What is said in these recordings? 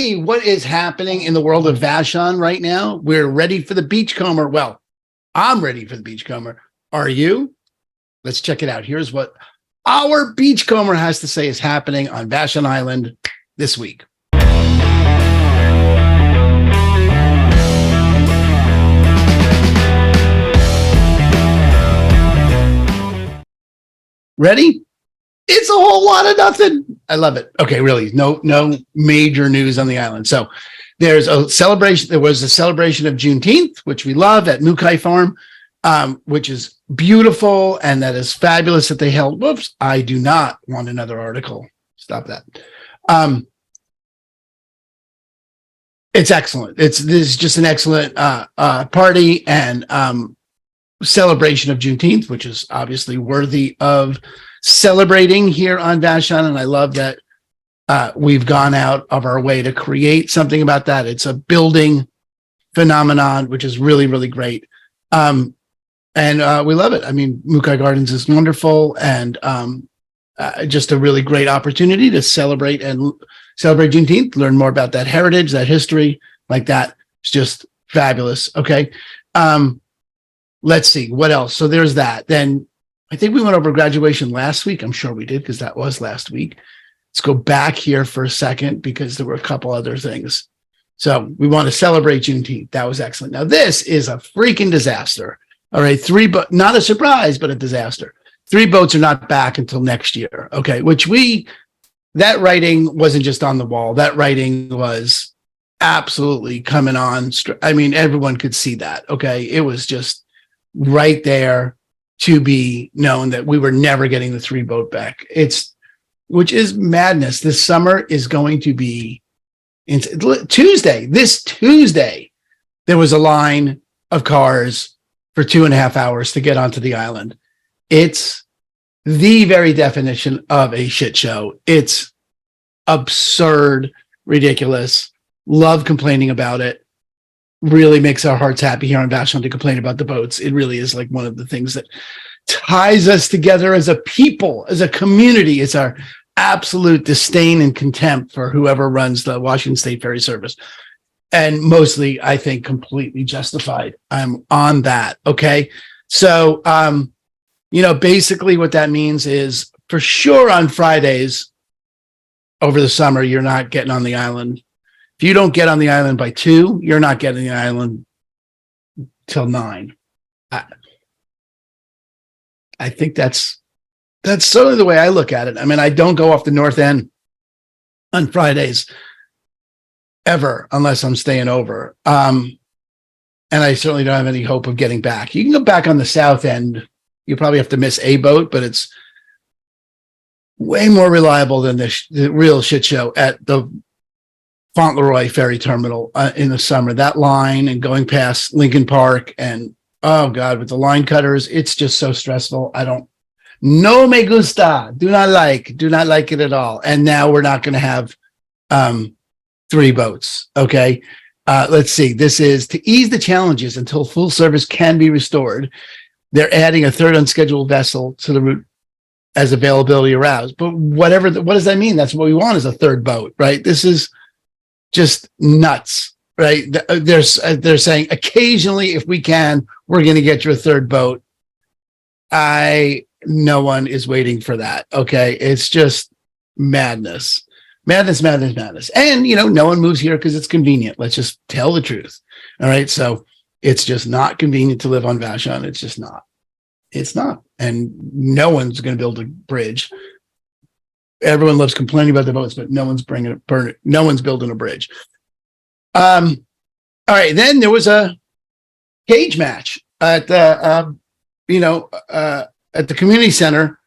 Hey, what is happening in the world of Vashon right now? We're ready for the Beachcomber. Well, I'm ready for the Beachcomber. Are you? Let's check it out. Here's what our Beachcomber has to say is happening on Vashon Island this week. Ready? It's a whole lot of nothing. I love it. Okay, really, no major news on the island. So there's a celebration. There was a celebration of Juneteenth, which we love at Mukai Farm, which is beautiful, and that is fabulous that they held. Whoops, I do not want another article. Stop that. It's excellent. This is just an excellent party and celebration of Juneteenth, which is obviously worthy of celebrating here on Vashon. And I love that we've gone out of our way to create something about that. It's a building phenomenon, which is really, really great. And we love it. I mean, Mukai Gardens is wonderful, and just a really great opportunity to celebrate Juneteenth, learn more about that heritage, that history, like that. It's just fabulous. Okay. Let's see what else. So there's that. Then I think we went over graduation last week. I'm sure we did, because that was last week. Let's go back here for a second, because there were a couple other things. So we want to celebrate Juneteenth. That was excellent. Now this is a freaking disaster. All right. Not a surprise, but a disaster. 3 boats are not back until next year. Okay. That writing wasn't just on the wall. That writing was absolutely coming on. I mean, everyone could see that. Okay. It was just right there to be known that we were never getting the 3 boat back. Which is madness. This summer is going to be Tuesday. This Tuesday, there was a line of cars for 2.5 hours to get onto the island. It's the very definition of a shit show. It's absurd, ridiculous. Love complaining about it. Really makes our hearts happy here on Vashon to complain about the boats. It really is like one of the things that ties us together as a people, as a community. It's our absolute disdain and contempt for whoever runs the Washington State Ferry Service. And mostly, I think, completely justified. I'm on that. Okay. So, basically what that means is, for sure on Fridays over the summer, you're not getting on the island. If you don't get on the island by 2, you're not getting the island till 9. I think that's sort of the way I look at it. I mean, I don't go off the north end on Fridays ever, unless I'm staying over. And I certainly don't have any hope of getting back. You can go back on the south end. You probably have to miss a boat, but it's way more reliable than the real shit show at the Fauntleroy Ferry Terminal in the summer. That line and going past Lincoln Park, and oh God, with the line cutters, it's just so stressful. No me gusta. Do not like it at all. And now we're not going to have 3 boats. Okay. Let's see. This is to ease the challenges until full service can be restored. They're adding a 3rd unscheduled vessel to the route as availability aroused. But what does that mean? That's what we want, is a 3rd boat, right? This is just nuts, right? They're saying occasionally, if we can, we're going to get you a 3rd boat. No one is waiting for that. Okay. It's just madness. And, no one moves here because it's convenient. Let's just tell the truth. All right. So it's just not convenient to live on Vashon. It's just not. It's not. And no one's going to build a bridge. Everyone loves complaining about the boats, but no one's building a bridge. All right. Then there was a cage match at the, at the community center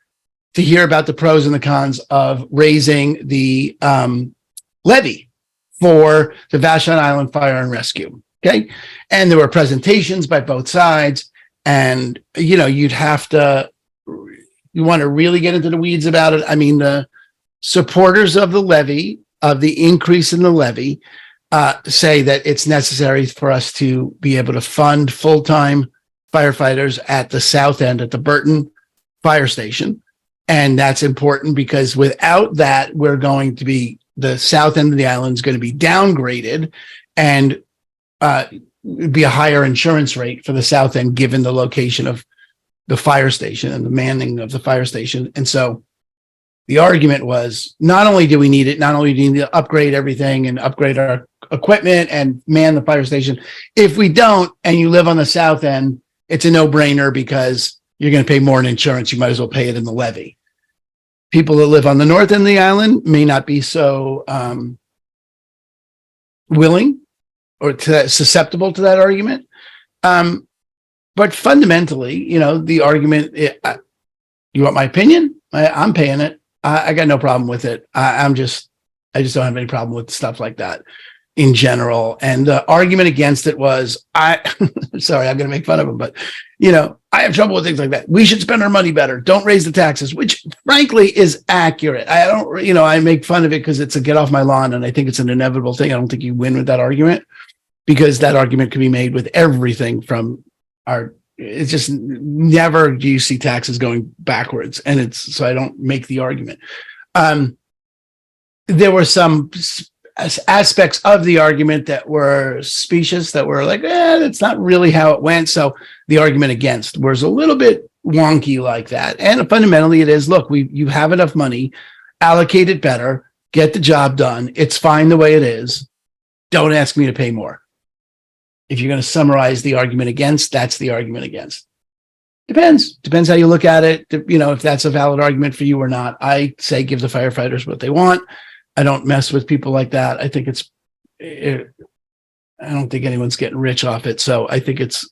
to hear about the pros and the cons of raising the levy for the Vashon Island Fire and Rescue. Okay. And there were presentations by both sides, and, you want to really get into the weeds about it. I mean, the supporters of the levy, of the increase in the levy, say that it's necessary for us to be able to fund full-time firefighters at the south end at the Burton Fire Station. And that's important because without that, we're going to be the south end of the island is going to be downgraded, and it'd be a higher insurance rate for the south end given the location of the fire station and the manning of the fire station. And so the argument was, not only do we need it, not only do we need to upgrade everything and upgrade our equipment and man the fire station, if we don't and you live on the south end, it's a no-brainer because you're going to pay more in insurance. You might as well pay it in the levy. People that live on the north end of the island may not be so willing or susceptible to that argument. But fundamentally, the argument, you want my opinion? I'm paying it. I got no problem with it. I just don't have any problem with stuff like that in general. And the argument against it was, sorry, I'm going to make fun of him, but I have trouble with things like that. We should spend our money better. Don't raise the taxes, which frankly is accurate. I make fun of it because it's a get off my lawn, and I think it's an inevitable thing. I don't think you win with that argument, because that argument can be made with everything from it's just never do you see taxes going backwards. And so I don't make the argument. There were some aspects of the argument that were specious, that were like, that's not really how it went. So the argument against was a little bit wonky like that. And fundamentally it is, look, you have enough money, allocate it better, get the job done. It's fine the way it is. Don't ask me to pay more. If you're going to summarize the argument against, that's the argument against. Depends how you look at it. If that's a valid argument for you or not. I say give the firefighters what they want. I don't mess with people like that. I think I don't think anyone's getting rich off it. So I think it's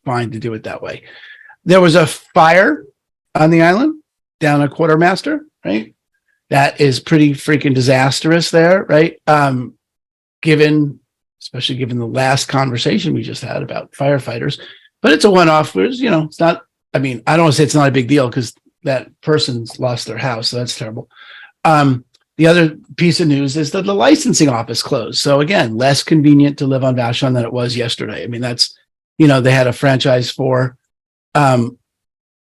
fine to do it that way. There was a fire on the island down at Quartermaster, right? That is pretty freaking disastrous there, right? Especially given the last conversation we just had about firefighters, but it's a one-off. It's not, I don't want to say it's not a big deal because that person's lost their house. So that's terrible. The other piece of news is that the licensing office closed. So again, less convenient to live on Vashon than it was yesterday. That's, they had a franchise to run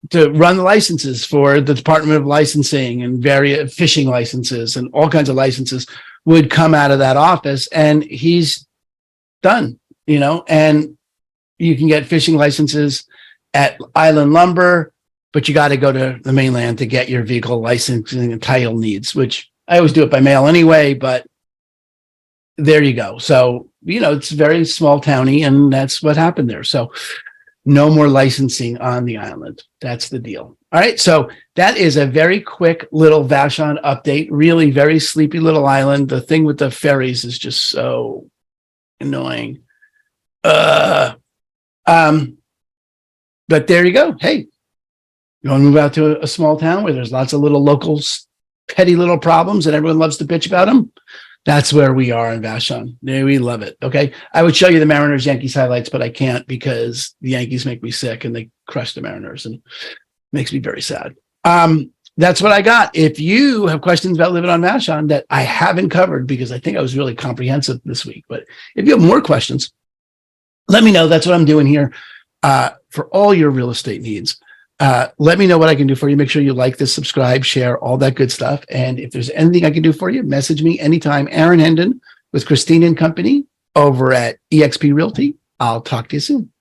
the licenses for the Department of Licensing, and various fishing licenses and all kinds of licenses would come out of that office, and he's done, and you can get fishing licenses at Island Lumber, but you got to go to the mainland to get your vehicle licensing and title needs, which I always do it by mail anyway, but there you go. So, it's very small towny, and that's what happened there. So no more licensing on the island. That's the deal. All right. So that is a very quick little Vashon update, really very sleepy little island. The thing with the ferries is just so annoying. But there you go. Hey, you want to move out to a small town where there's lots of little locals, petty little problems, and everyone loves to bitch about them? That's where we are in Vashon. We love it. Okay. I would show you the Mariners Yankees highlights, but I can't because the Yankees make me sick and they crush the Mariners, and it makes me very sad. That's what I got. If you have questions about living on Vashon that I haven't covered, because I think I was really comprehensive this week, but if you have more questions, let me know. That's what I'm doing here for all your real estate needs. Let me know what I can do for you. Make sure you like this, subscribe, share, all that good stuff. And if there's anything I can do for you, message me anytime. Aaron Hendon with Christine and Company over at eXp Realty. I'll talk to you soon.